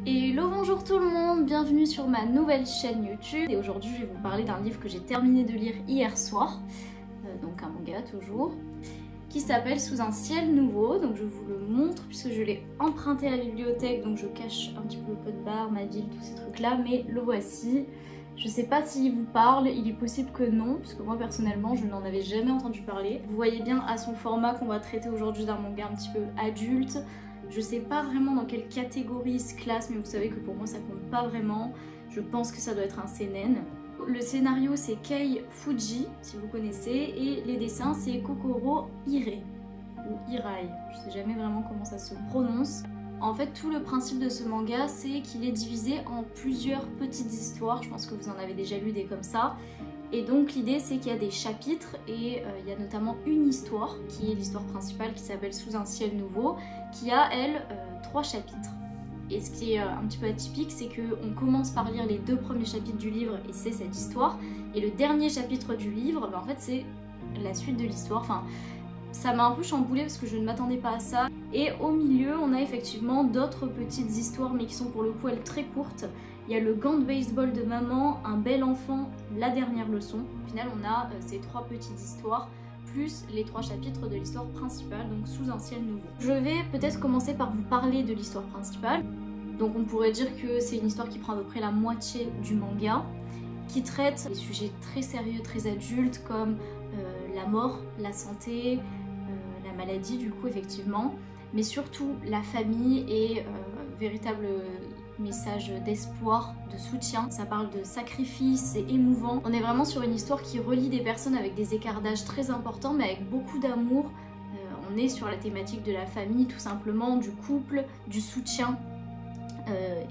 Hello, bonjour tout le monde, bienvenue sur ma nouvelle chaîne YouTube. Et aujourd'hui je vais vous parler d'un livre que j'ai terminé de lire hier soir, donc un manga toujours, qui s'appelle Sous un ciel nouveau. Donc je vous le montre puisque je l'ai emprunté à la bibliothèque, donc je cache un petit peu le code barre, ma ville, tous ces trucs là, mais le voici. Je sais pas s'il vous parle, il est possible que non, puisque moi personnellement je n'en avais jamais entendu parler. Vous voyez bien à son format qu'on va traiter aujourd'hui d'un manga un petit peu adulte. Je sais pas vraiment dans quelle catégorie il se classe, mais vous savez que pour moi ça compte pas vraiment. Je pense que ça doit être un seinen. Le scénario c'est Kei Fuji, si vous connaissez, et les dessins c'est Kokoro Hirai, ou Hirai, je sais jamais vraiment comment ça se prononce. En fait, tout le principe de ce manga, c'est qu'il est divisé en plusieurs petites histoires. Je pense que vous en avez déjà lu des comme ça. Et donc l'idée, c'est qu'il y a des chapitres et il y a notamment une histoire, qui est l'histoire principale, qui s'appelle Sous un ciel nouveau, qui a, elle, 3 chapitres. Et ce qui est un petit peu atypique, c'est qu'on commence par lire les 2 premiers chapitres du livre, et c'est cette histoire. Et le dernier chapitre du livre, en fait, c'est la suite de l'histoire. Enfin, ça m'a un peu chamboulée parce que je ne m'attendais pas à ça. Et au milieu, on a effectivement d'autres petites histoires, mais qui sont pour le coup, elles, très courtes. Il y a le gant de baseball de maman, un bel enfant, la dernière leçon. Au final, on a ces 3 petites histoires, plus les 3 chapitres de l'histoire principale, donc Sous un ciel nouveau. Je vais peut-être commencer par vous parler de l'histoire principale. Donc on pourrait dire que c'est une histoire qui prend à peu près la moitié du manga, qui traite des sujets très sérieux, très adultes, comme la mort, la santé, la maladie du coup effectivement, mais surtout la famille et véritable message d'espoir, de soutien. Ça parle de sacrifice, c'est émouvant. On est vraiment sur une histoire qui relie des personnes avec des écarts d'âge très importants mais avec beaucoup d'amour. On est sur la thématique de la famille tout simplement, du couple, du soutien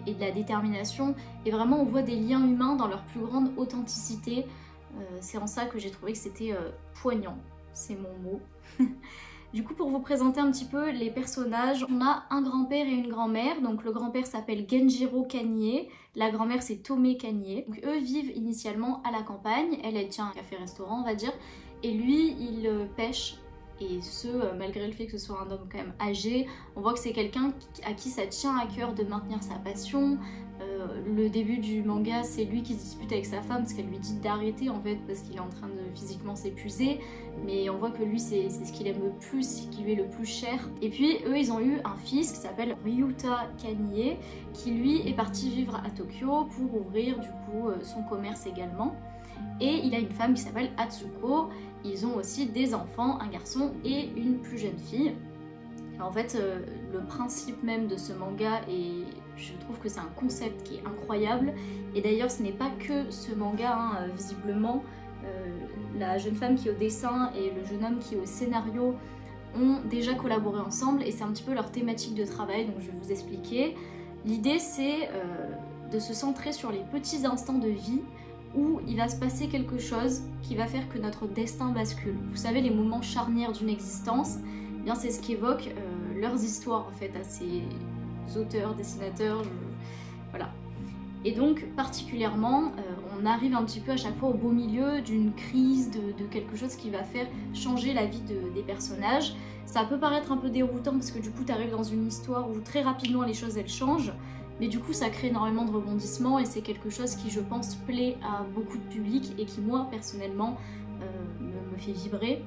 et de la détermination. Et vraiment on voit des liens humains dans leur plus grande authenticité. C'est en ça que j'ai trouvé que c'était poignant, c'est mon mot. Du coup, pour vous présenter un petit peu les personnages, on a un grand-père et une grand-mère. Donc le grand-père s'appelle Genjiro Kanye, la grand-mère c'est Tomé Kanye. Donc eux vivent initialement à la campagne, elle tient un café-restaurant on va dire, et lui il pêche, et ce malgré le fait que ce soit un homme quand même âgé. On voit que c'est quelqu'un à qui ça tient à cœur de maintenir sa passion. Le début du manga, c'est lui qui se dispute avec sa femme parce qu'elle lui dit d'arrêter en fait parce qu'il est en train de physiquement s'épuiser, mais on voit que lui c'est ce qu'il aime le plus, ce qui lui est le plus cher. Et puis eux ils ont eu un fils qui s'appelle Ryuta Kanye, qui lui est parti vivre à Tokyo pour ouvrir du coup son commerce également, et il a une femme qui s'appelle Atsuko. Ils ont aussi des enfants, un garçon et une plus jeune fille. En fait, le principe même de ce manga, et je trouve que c'est un concept qui est incroyable. Et d'ailleurs, ce n'est pas que ce manga, hein, visiblement. La jeune femme qui est au dessin et le jeune homme qui est au scénario ont déjà collaboré ensemble, et c'est un petit peu leur thématique de travail, donc je vais vous expliquer. L'idée, c'est de se centrer sur les petits instants de vie où il va se passer quelque chose qui va faire que notre destin bascule. Vous savez, les moments charnières d'une existence, eh bien c'est ce qu'évoquent leurs histoires en fait à ces auteurs, dessinateurs, voilà. Et donc particulièrement, on arrive un petit peu à chaque fois au beau milieu d'une crise, de quelque chose qui va faire changer la vie des personnages. Ça peut paraître un peu déroutant parce que du coup tu arrives dans une histoire où très rapidement les choses elles changent, mais du coup ça crée énormément de rebondissements, et c'est quelque chose qui je pense plaît à beaucoup de public et qui moi personnellement me fait vibrer.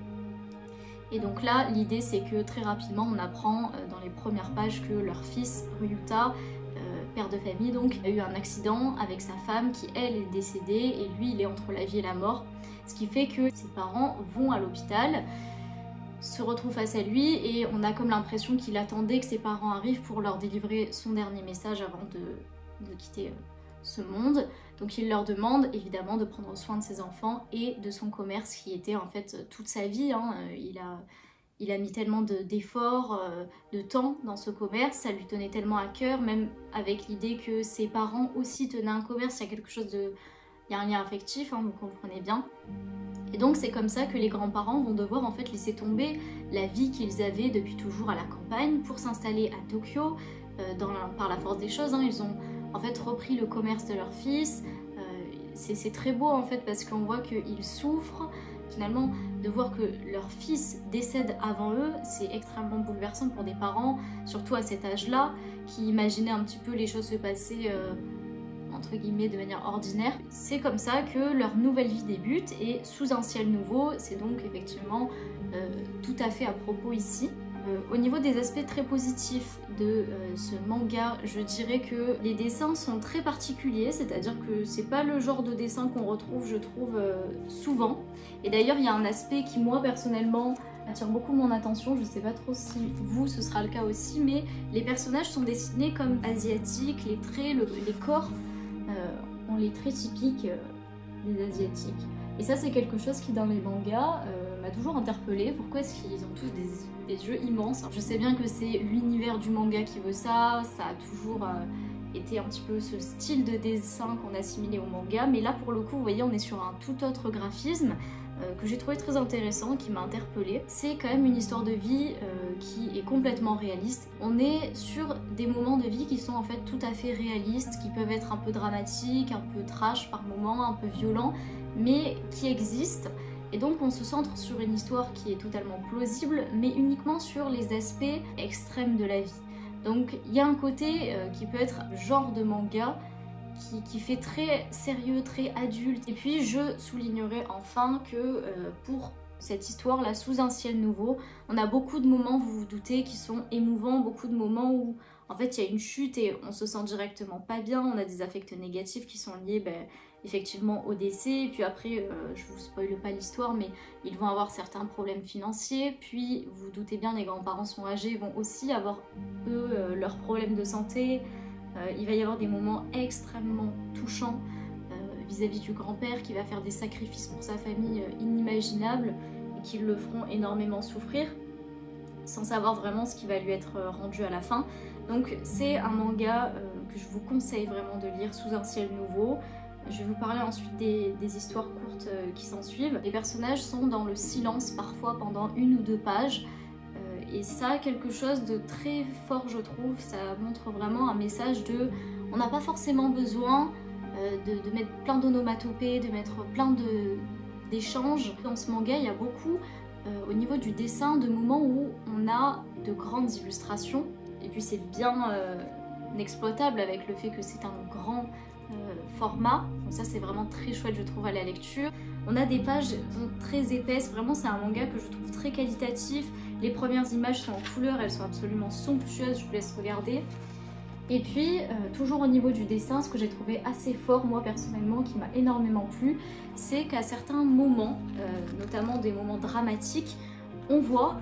Et donc là l'idée c'est que très rapidement on apprend dans les premières pages que leur fils Ryuta, père de famille donc, a eu un accident avec sa femme qui elle est décédée, et lui il est entre la vie et la mort, ce qui fait que ses parents vont à l'hôpital, se retrouve face à lui, et on a comme l'impression qu'il attendait que ses parents arrivent pour leur délivrer son dernier message avant de quitter ce monde. Donc il leur demande évidemment de prendre soin de ses enfants et de son commerce qui était en fait toute sa vie, hein. Il a mis tellement d'efforts, de temps dans ce commerce, ça lui tenait tellement à cœur, même avec l'idée que ses parents aussi tenaient un commerce, il y a quelque chose de... Il y a un lien affectif, hein, vous comprenez bien. Et donc c'est comme ça que les grands-parents vont devoir en fait laisser tomber la vie qu'ils avaient depuis toujours à la campagne pour s'installer à Tokyo, par la force des choses, hein. Ils ont en fait repris le commerce de leur fils. C'est très beau en fait parce qu'on voit qu'ils souffrent. Finalement, de voir que leur fils décède avant eux, c'est extrêmement bouleversant pour des parents, surtout à cet âge-là. qui imaginaient un petit peu les choses se passer entre guillemets de manière ordinaire. C'est comme ça que leur nouvelle vie débute et sous un ciel nouveau, c'est donc effectivement tout à fait à propos ici. Au niveau des aspects très positifs de ce manga, je dirais que les dessins sont très particuliers, c'est-à-dire que c'est pas le genre de dessin qu'on retrouve, je trouve, souvent. Et d'ailleurs, il y a un aspect qui, moi, personnellement, attire beaucoup mon attention. Je sais pas trop si vous, ce sera le cas aussi, mais les personnages sont dessinés comme asiatiques, les traits, les corps ont les traits typiques des asiatiques. Et ça, c'est quelque chose qui, dans les mangas, m'a toujours interpellée. Pourquoi est-ce qu'ils ont tous des yeux immenses? Je sais bien que c'est l'univers du manga qui veut ça, ça a toujours été un petit peu ce style de dessin qu'on a assimilé au manga, mais là, pour le coup, vous voyez, on est sur un tout autre graphisme que j'ai trouvé très intéressant, qui m'a interpellée. C'est quand même une histoire de vie qui est complètement réaliste. On est sur des moments de vie qui sont en fait tout à fait réalistes, qui peuvent être un peu dramatiques, un peu trash par moments, un peu violents, mais qui existent. Et donc on se centre sur une histoire qui est totalement plausible, mais uniquement sur les aspects extrêmes de la vie. Donc il y a un côté qui peut être genre de manga, qui fait très sérieux, très adulte. Et puis je soulignerai enfin que pour cette histoire-là, sous un ciel nouveau, on a beaucoup de moments, vous vous doutez, qui sont émouvants, beaucoup de moments où en fait il y a une chute et on se sent directement pas bien, on a des affects négatifs qui sont liés effectivement au décès, et puis après, je vous spoile pas l'histoire, mais ils vont avoir certains problèmes financiers, puis vous vous doutez bien, les grands-parents sont âgés, vont aussi avoir eux leurs problèmes de santé. Il va y avoir des moments extrêmement touchants vis-à-vis du grand-père qui va faire des sacrifices pour sa famille inimaginables et qui le feront énormément souffrir sans savoir vraiment ce qui va lui être rendu à la fin. Donc c'est un manga que je vous conseille vraiment de lire, sous un ciel nouveau. Je vais vous parler ensuite des histoires courtes qui s'en suivent. Les personnages sont dans le silence parfois pendant 1 ou 2 pages. Et ça a quelque chose de très fort, je trouve. Ça montre vraiment un message de... On n'a pas forcément besoin de mettre plein d'onomatopées, de mettre plein d'échanges. Dans ce manga, il y a beaucoup, au niveau du dessin, de moments où on a de grandes illustrations. Et puis c'est bien exploitable avec le fait que c'est un grand format. Donc ça, c'est vraiment très chouette, je trouve, à la lecture. On a des pages très épaisses. Vraiment, c'est un manga que je trouve très qualitatif. Les premières images sont en couleur, elles sont absolument somptueuses, je vous laisse regarder. Et puis, toujours au niveau du dessin, ce que j'ai trouvé assez fort, moi personnellement, qui m'a énormément plu, c'est qu'à certains moments, notamment des moments dramatiques, on voit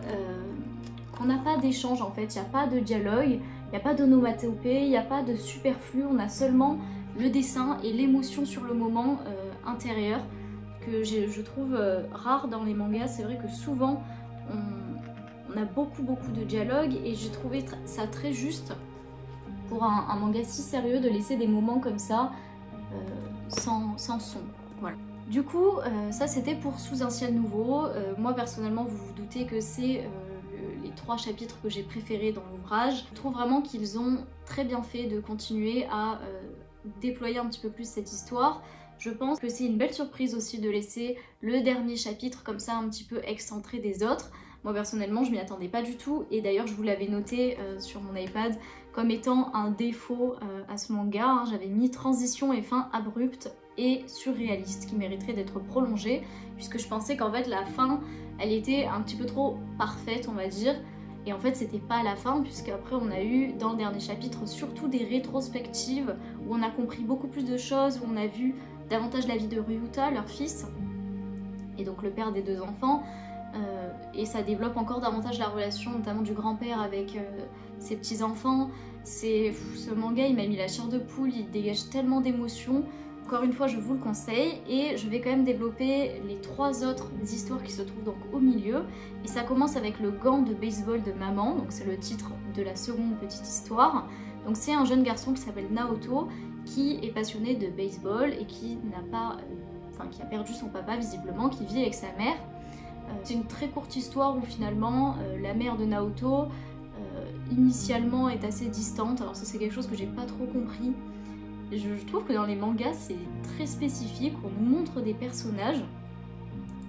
qu'on n'a pas d'échange en fait, il n'y a pas de dialogue, il n'y a pas d'onomatopée, il n'y a pas de superflu, on a seulement le dessin et l'émotion sur le moment intérieur, que je trouve rare dans les mangas. C'est vrai que souvent, on a beaucoup de dialogue, et j'ai trouvé ça très juste pour un manga si sérieux de laisser des moments comme ça sans son. Voilà. Du coup, ça c'était pour Sous un ciel nouveau. Moi personnellement, vous vous doutez que c'est les 3 chapitres que j'ai préférés dans l'ouvrage. Je trouve vraiment qu'ils ont très bien fait de continuer à déployer un petit peu plus cette histoire. Je pense que c'est une belle surprise aussi de laisser le dernier chapitre comme ça un petit peu excentré des autres. Moi personnellement, je m'y attendais pas du tout, et d'ailleurs je vous l'avais noté sur mon iPad comme étant un défaut à ce manga. Hein. J'avais mis transition et fin abrupte et surréaliste qui mériterait d'être prolongée, puisque je pensais qu'en fait la fin, elle était un petit peu trop parfaite, on va dire. Et en fait, c'était pas la fin, puisque après on a eu dans le dernier chapitre surtout des rétrospectives où on a compris beaucoup plus de choses, où on a vu davantage la vie de Ryuta, leur fils, et donc le père des 2 enfants. Et ça développe encore davantage la relation, notamment du grand-père avec ses petits-enfants. Ce manga, il m'a mis la chair de poule, il dégage tellement d'émotions. Encore une fois, je vous le conseille, et je vais quand même développer les 3 autres histoires qui se trouvent donc au milieu. Et ça commence avec le gant de baseball de maman, donc c'est le titre de la seconde petite histoire. Donc c'est un jeune garçon qui s'appelle Naoto, qui est passionné de baseball et qui qui a perdu son papa visiblement, qui vit avec sa mère. C'est une très courte histoire où finalement la mère de Naoto initialement est assez distante. Alors ça, c'est quelque chose que j'ai pas trop compris. Je trouve que dans les mangas c'est très spécifique, on nous montre des personnages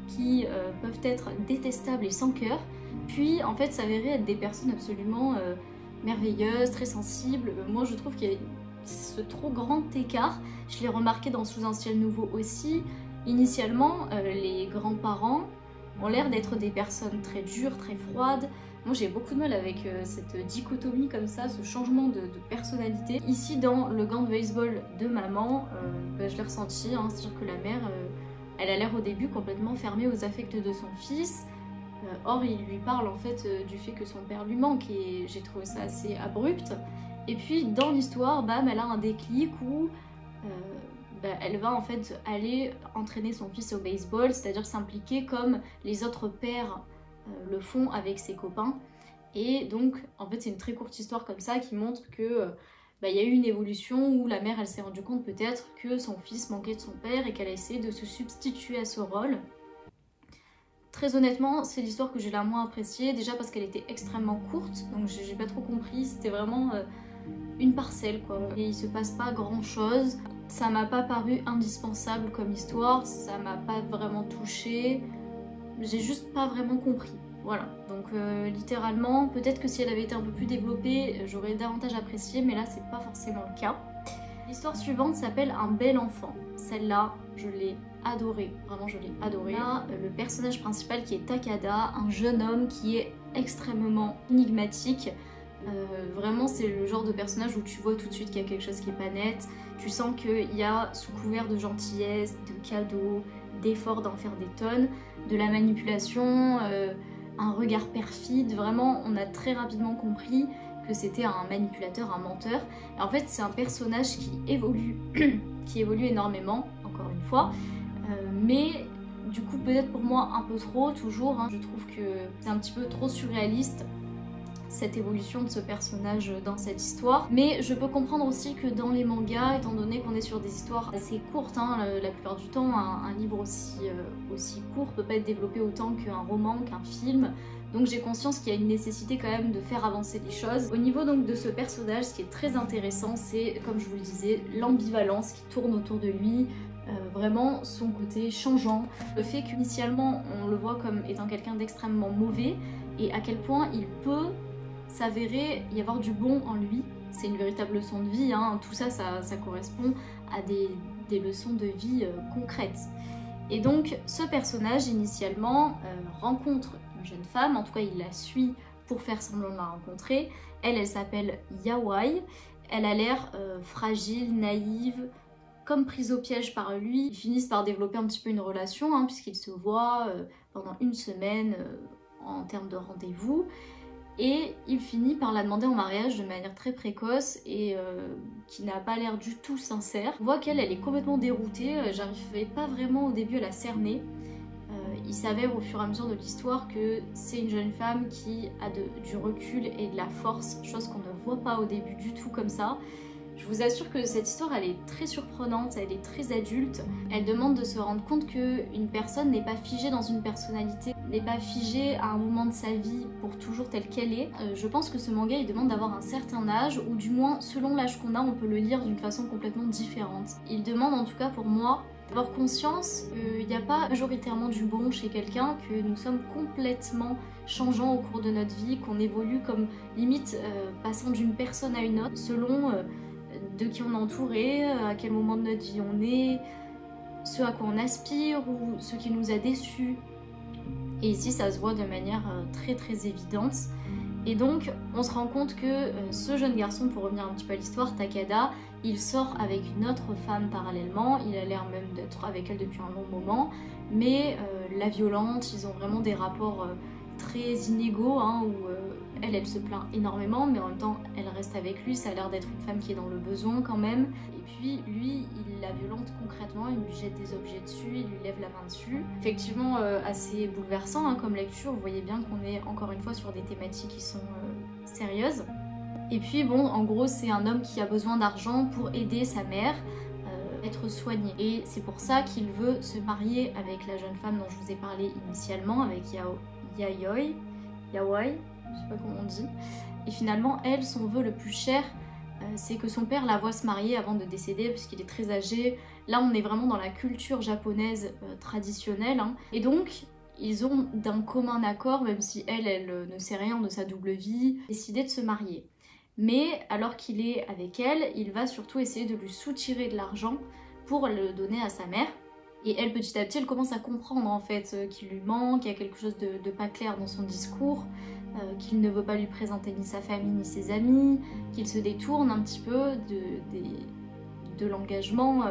qui peuvent être détestables et sans cœur, puis en fait s'avérer être des personnes absolument merveilleuse, très sensible. Moi je trouve qu'il y a ce trop grand écart. Je l'ai remarqué dans Sous un ciel nouveau aussi. Initialement, les grands-parents ont l'air d'être des personnes très dures, très froides. Moi j'ai beaucoup de mal avec cette dichotomie comme ça, ce changement de personnalité. Ici dans le gant de baseball de maman, je l'ai ressenti, hein, c'est-à-dire que la mère, elle a l'air au début complètement fermée aux affects de son fils. Or il lui parle en fait du fait que son père lui manque et j'ai trouvé ça assez abrupt. Et puis dans l'histoire, bam, elle a un déclic où elle va en fait aller entraîner son fils au baseball, c'est-à-dire s'impliquer comme les autres pères le font avec ses copains. Et donc en fait c'est une très courte histoire comme ça qui montre que il y a eu une évolution où la mère elle s'est rendue compte peut-être que son fils manquait de son père et qu'elle a essayé de se substituer à ce rôle. Très honnêtement, c'est l'histoire que j'ai la moins appréciée, déjà parce qu'elle était extrêmement courte, donc j'ai pas trop compris, c'était vraiment une parcelle quoi. Et il se passe pas grand chose, ça m'a pas paru indispensable comme histoire, ça m'a pas vraiment touchée, j'ai juste pas vraiment compris. Voilà, donc littéralement, peut-être que si elle avait été un peu plus développée, j'aurais davantage apprécié, mais là c'est pas forcément le cas. L'histoire suivante s'appelle Un bel enfant. Celle-là, je l'ai adorée, vraiment je l'ai adorée. Là, le personnage principal qui est Takada, un jeune homme qui est extrêmement énigmatique. Vraiment c'est le genre de personnage où tu vois tout de suite qu'il y a quelque chose qui est pas net. Tu sens qu'il y a sous couvert de gentillesse, de cadeaux, d'efforts d'en faire des tonnes, de la manipulation, un regard perfide. Vraiment on a très rapidement compris que c'était un manipulateur, un menteur. Et en fait c'est un personnage qui évolue, qui évolue énormément, encore une fois, mais du coup peut-être pour moi un peu trop toujours, hein. Je trouve que c'est un petit peu trop surréaliste cette évolution de ce personnage dans cette histoire. Mais je peux comprendre aussi que dans les mangas, étant donné qu'on est sur des histoires assez courtes, hein, la plupart du temps un livre aussi court peut pas être développé autant qu'un roman, qu'un film. Donc j'ai conscience qu'il y a une nécessité quand même de faire avancer les choses. Au niveau donc de ce personnage, ce qui est très intéressant, c'est, comme je vous le disais, l'ambivalence qui tourne autour de lui, vraiment son côté changeant. Le fait qu'initialement on le voit comme étant quelqu'un d'extrêmement mauvais et à quel point il peut s'avérer y avoir du bon en lui. C'est une véritable leçon de vie, hein. Tout ça, ça correspond à des leçons de vie concrètes. Et donc ce personnage initialement rencontre une jeune femme, en tout cas il la suit pour faire semblant de la rencontrer. Elle s'appelle Yawai, elle a l'air fragile, naïve, comme prise au piège par lui. Ils finissent par développer un petit peu une relation, hein, puisqu'ils se voient pendant une semaine en termes de rendez-vous. Et il finit par la demander en mariage de manière très précoce et qui n'a pas l'air du tout sincère. On voit qu'elle est complètement déroutée, j'arrivais pas vraiment au début à la cerner. Il s'avère au fur et à mesure de l'histoire que c'est une jeune femme qui a du recul et de la force, chose qu'on ne voit pas au début du tout comme ça. Je vous assure que cette histoire elle est très surprenante, elle est très adulte. Elle demande de se rendre compte qu'une personne n'est pas figée dans une personnalité, n'est pas figée à un moment de sa vie pour toujours telle qu'elle est. Je pense que ce manga il demande d'avoir un certain âge, ou du moins selon l'âge qu'on a on peut le lire d'une façon complètement différente. Il demande en tout cas pour moi d'avoir conscience qu'il n'y a pas majoritairement du bon chez quelqu'un, que nous sommes complètement changeants au cours de notre vie, qu'on évolue comme limite passant d'une personne à une autre selon de qui on est entouré, à quel moment de notre vie on est, ce à quoi on aspire ou ce qui nous a déçus. Et ici ça se voit de manière très très évidente. Et donc on se rend compte que ce jeune garçon, pour revenir un petit peu à l'histoire, Takada, il sort avec une autre femme parallèlement, il a l'air même d'être avec elle depuis un long moment, mais la violente, ils ont vraiment des rapports très inégaux, hein, où elle se plaint énormément, mais en même temps elle reste avec lui, ça a l'air d'être une femme qui est dans le besoin quand même. Et puis lui, il la violente concrètement, il lui jette des objets dessus, il lui lève la main dessus. Effectivement assez bouleversant, hein, comme lecture, vous voyez bien qu'on est encore une fois sur des thématiques qui sont sérieuses. Et puis bon, en gros c'est un homme qui a besoin d'argent pour aider sa mère, être soigné. Et c'est pour ça qu'il veut se marier avec la jeune femme dont je vous ai parlé initialement, avec Yawai, je sais pas comment on dit. Et finalement, elle, son vœu le plus cher, c'est que son père la voie se marier avant de décéder, puisqu'il est très âgé. Là, on est vraiment dans la culture japonaise traditionnelle, hein. Et donc, ils ont d'un commun accord, même si elle ne sait rien de sa double vie, décidé de se marier. Mais alors qu'il est avec elle, il va surtout essayer de lui soutirer de l'argent pour le donner à sa mère. Et elle, petit à petit, elle commence à comprendre en fait qu'il lui manque, qu'il y a quelque chose de pas clair dans son discours, qu'il ne veut pas lui présenter ni sa famille ni ses amis, qu'il se détourne un petit peu de l'engagement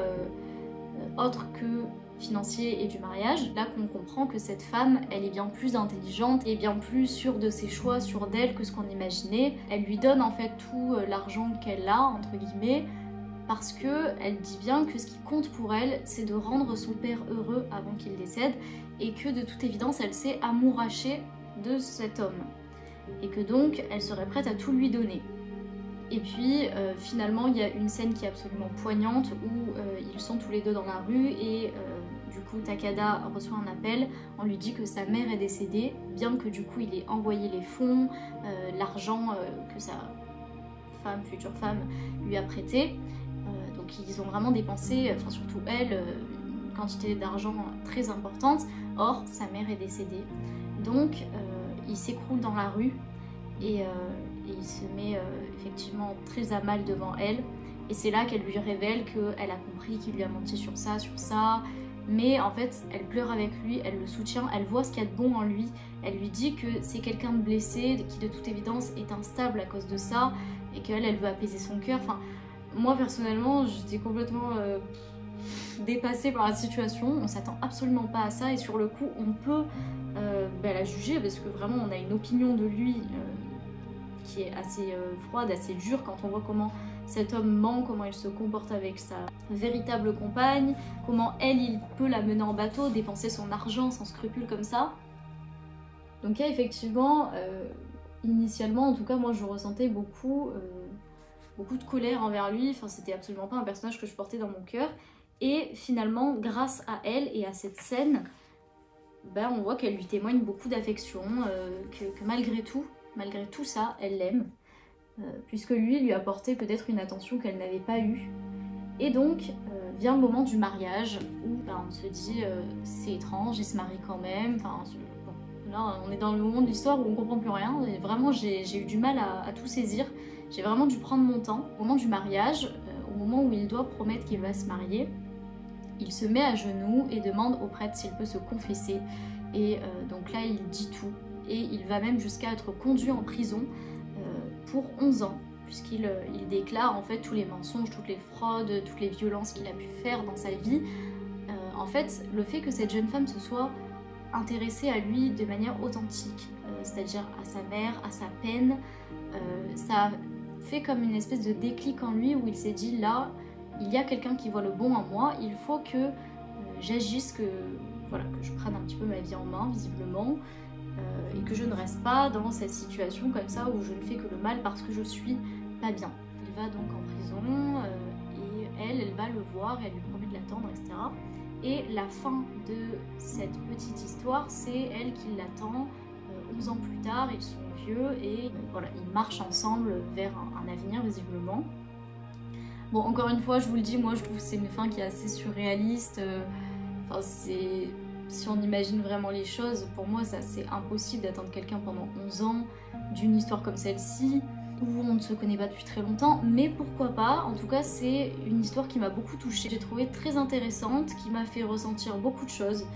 autre que financier et du mariage. Là qu'on comprend que cette femme, elle est bien plus intelligente et bien plus sûre de ses choix, sûre d'elle que ce qu'on imaginait. Elle lui donne en fait tout l'argent qu'elle a, entre guillemets, parce que elle dit bien que ce qui compte pour elle, c'est de rendre son père heureux avant qu'il décède, et que de toute évidence, elle s'est amourachée de cet homme, et que donc elle serait prête à tout lui donner. Et puis finalement il y a une scène qui est absolument poignante où ils sont tous les deux dans la rue et du coup Takada reçoit un appel, on lui dit que sa mère est décédée, bien que du coup il ait envoyé les fonds, l'argent que sa femme, future femme, lui a prêté. Donc ils ont vraiment dépensé, enfin surtout elle, une quantité d'argent très importante. Or sa mère est décédée. Donc il s'écroule dans la rue et il se met effectivement très à mal devant elle. Et c'est là qu'elle lui révèle qu'elle a compris qu'il lui a menti sur ça. Mais en fait, elle pleure avec lui, elle le soutient, elle voit ce qu'il y a de bon en lui. Elle lui dit que c'est quelqu'un de blessé, qui de toute évidence est instable à cause de ça, et qu'elle, elle veut apaiser son cœur. Enfin, moi personnellement, j'étais complètement dépassée par la situation. On s'attend absolument pas à ça, et sur le coup, on peut la juger, parce que vraiment, on a une opinion de lui qui est assez froide, assez dure, quand on voit comment cet homme ment, comment il se comporte avec sa véritable compagne, comment elle, il peut la mener en bateau, dépenser son argent sans scrupule comme ça. Donc là, effectivement, initialement, en tout cas, moi, je ressentais beaucoup de colère envers lui. Enfin, c'était absolument pas un personnage que je portais dans mon cœur. Et finalement, grâce à elle et à cette scène, ben, on voit qu'elle lui témoigne beaucoup d'affection, que malgré tout ça, elle l'aime. Puisque lui a apporté peut-être une attention qu'elle n'avait pas eue. Et donc vient le moment du mariage où on se dit c'est étrange, il se marie quand même. Enfin, bon, là on est dans le moment de l'histoire où on comprend plus rien. Et vraiment j'ai eu du mal à tout saisir. J'ai vraiment dû prendre mon temps. Au moment du mariage, au moment où il doit promettre qu'il va se marier, il se met à genoux et demande au prêtre s'il peut se confesser. Et donc là il dit tout. Et il va même jusqu'à être conduit en prison pour 11 ans, puisqu'il déclare en fait tous les mensonges, toutes les fraudes, toutes les violences qu'il a pu faire dans sa vie. En fait, le fait que cette jeune femme se soit intéressée à lui de manière authentique, c'est-à-dire à sa mère, à sa peine, ça a fait comme une espèce de déclic en lui où il s'est dit là, il y a quelqu'un qui voit le bon en moi, il faut que j'agisse, que je prenne un petit peu ma vie en main visiblement. Et que je ne reste pas dans cette situation comme ça où je ne fais que le mal parce que je suis pas bien. Il va donc en prison et elle va le voir et elle lui promet de l'attendre, etc. Et la fin de cette petite histoire, c'est elle qui l'attend 11 ans plus tard, ils sont vieux et voilà, ils marchent ensemble vers un avenir visiblement. Bon, encore une fois, je vous le dis, moi je trouve que c'est une fin qui est assez surréaliste. Enfin, si on imagine vraiment les choses, pour moi ça c'est impossible d'attendre quelqu'un pendant 11 ans d'une histoire comme celle-ci, où on ne se connaît pas depuis très longtemps, mais pourquoi pas. En tout cas c'est une histoire qui m'a beaucoup touchée, j'ai trouvé très intéressante, qui m'a fait ressentir beaucoup de choses,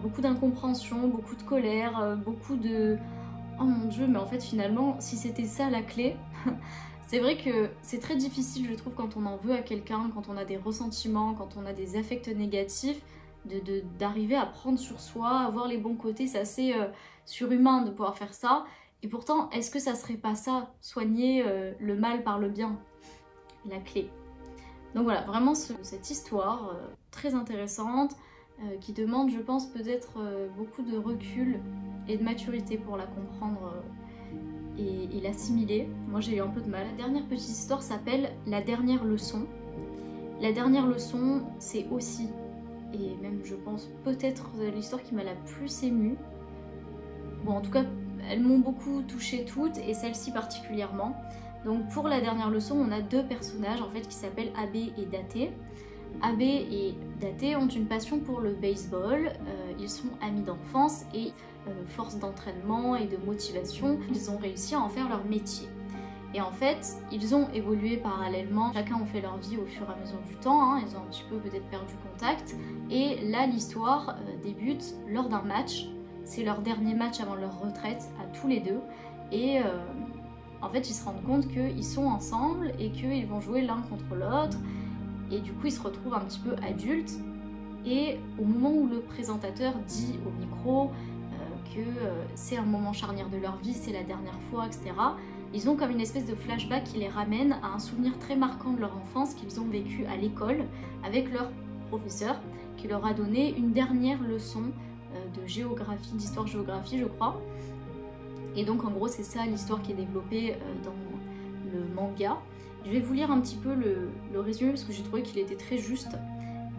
beaucoup d'incompréhension, beaucoup de colère, beaucoup de... Oh mon dieu, mais en fait finalement si c'était ça la clé... C'est vrai que c'est très difficile je trouve quand on en veut à quelqu'un, quand on a des ressentiments, quand on a des affects négatifs, d'arriver à prendre sur soi, à voir les bons côtés. C'est assez surhumain de pouvoir faire ça. Et pourtant, est-ce que ça serait pas ça, soigner le mal par le bien, la clé? Donc voilà, vraiment cette histoire très intéressante qui demande, je pense, peut-être beaucoup de recul et de maturité pour la comprendre et l'assimiler. Moi j'ai eu un peu de mal. La dernière petite histoire s'appelle La dernière leçon. La dernière leçon, c'est aussi, et même je pense peut-être l'histoire qui m'a la plus émue. Bon, en tout cas elles m'ont beaucoup touchée toutes et celle-ci particulièrement. Donc pour la dernière leçon, on a deux personnages en fait qui s'appellent Abe et Date. Abe et Date ont une passion pour le baseball, ils sont amis d'enfance et force d'entraînement et de motivation, ils ont réussi à en faire leur métier. Et en fait, ils ont évolué parallèlement, chacun ont fait leur vie au fur et à mesure du temps, hein. Ils ont un petit peu peut-être perdu contact. Et là, l'histoire débute lors d'un match. C'est leur dernier match avant leur retraite à tous les deux. Et en fait, ils se rendent compte qu'ils sont ensemble et qu'ils vont jouer l'un contre l'autre. Et du coup, ils se retrouvent un petit peu adultes. Et au moment où le présentateur dit au micro que c'est un moment charnière de leur vie, c'est la dernière fois, etc., ils ont comme une espèce de flashback qui les ramène à un souvenir très marquant de leur enfance qu'ils ont vécu à l'école avec leur professeur qui leur a donné une dernière leçon de géographie, d'histoire-géographie je crois. Et donc en gros c'est ça l'histoire qui est développée dans le manga. Je vais vous lire un petit peu le résumé parce que j'ai trouvé qu'il était très juste.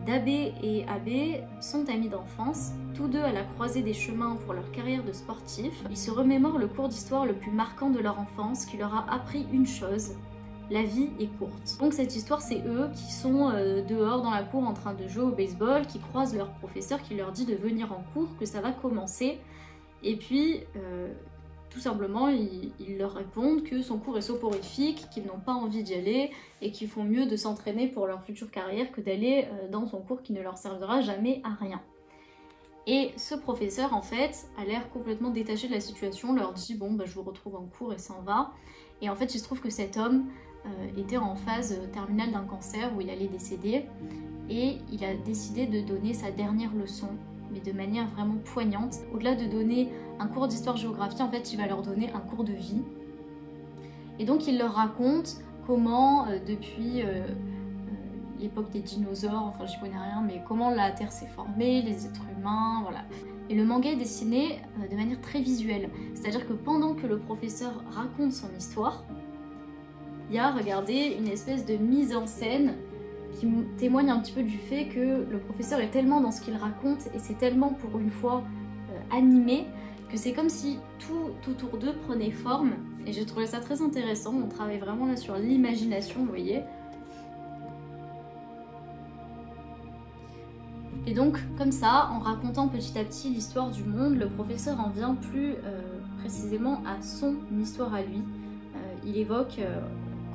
Dabe et Abe sont amis d'enfance, tous deux à la croisée des chemins pour leur carrière de sportifs. Ils se remémorent le cours d'histoire le plus marquant de leur enfance qui leur a appris une chose: la vie est courte. Donc cette histoire, c'est eux qui sont dehors dans la cour en train de jouer au baseball, qui croisent leur professeur qui leur dit de venir en cours, que ça va commencer. Et puis tout simplement, ils leur répondent que son cours est soporifique, qu'ils n'ont pas envie d'y aller et qu'ils font mieux de s'entraîner pour leur future carrière que d'aller dans son cours qui ne leur servira jamais à rien. Et ce professeur, en fait, a l'air complètement détaché de la situation, leur dit « bon, bah, je vous retrouve en cours » et s'en va. Et en fait, il se trouve que cet homme était en phase terminale d'un cancer où il allait décéder et il a décidé de donner sa dernière leçon, mais de manière vraiment poignante. Au-delà de donner un cours d'histoire-géographie, en fait, il va leur donner un cours de vie. Et donc, il leur raconte comment, depuis l'époque des dinosaures, enfin, j'y connais rien, mais comment la Terre s'est formée, les êtres humains, voilà. Et le manga est dessiné de manière très visuelle. C'est-à-dire que pendant que le professeur raconte son histoire, il y a, regardez, une espèce de mise en scène qui témoigne un petit peu du fait que le professeur est tellement dans ce qu'il raconte et c'est tellement pour une fois animé que c'est comme si tout autour d'eux prenait forme. Et j'ai trouvé ça très intéressant, on travaille vraiment là sur l'imagination, vous voyez. Et donc comme ça, en racontant petit à petit l'histoire du monde, le professeur en vient plus précisément à son histoire à lui. Il évoque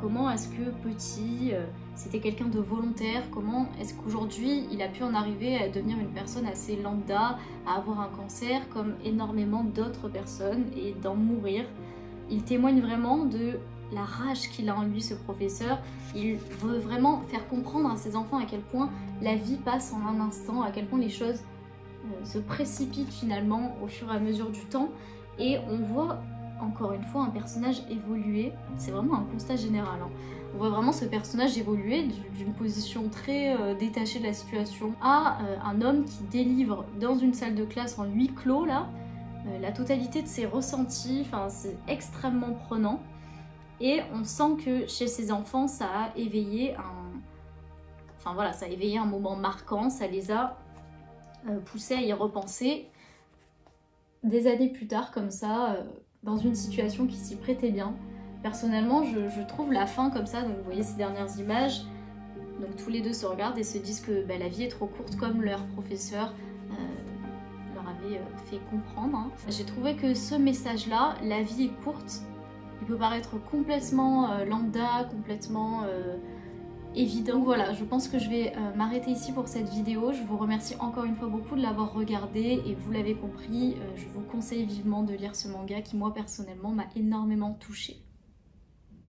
comment est-ce que petit, c'était quelqu'un de volontaire, comment est-ce qu'aujourd'hui il a pu en arriver à devenir une personne assez lambda, à avoir un cancer comme énormément d'autres personnes et d'en mourir. Il témoigne vraiment de la rage qu'il a en lui, ce professeur. Il veut vraiment faire comprendre à ses enfants à quel point la vie passe en un instant, à quel point les choses se précipitent finalement au fur et à mesure du temps. Et on voit encore une fois un personnage évoluer, c'est vraiment un constat général, hein. On voit vraiment ce personnage évoluer d'une position très détachée de la situation à un homme qui délivre dans une salle de classe en huis clos là, la totalité de ses ressentis, enfin c'est extrêmement prenant. Et on sent que chez ces enfants, ça a éveillé un moment marquant, ça les a poussés à y repenser des années plus tard, comme ça, dans une situation qui s'y prêtait bien. Personnellement, je trouve la fin comme ça, donc vous voyez ces dernières images, donc tous les deux se regardent et se disent que la vie est trop courte, comme leur professeur leur avait fait comprendre, hein. J'ai trouvé que ce message-là, la vie est courte, il peut paraître complètement lambda, complètement évident. Donc voilà, je pense que je vais m'arrêter ici pour cette vidéo. Je vous remercie encore une fois beaucoup de l'avoir regardé et vous l'avez compris, je vous conseille vivement de lire ce manga qui moi personnellement m'a énormément touchée.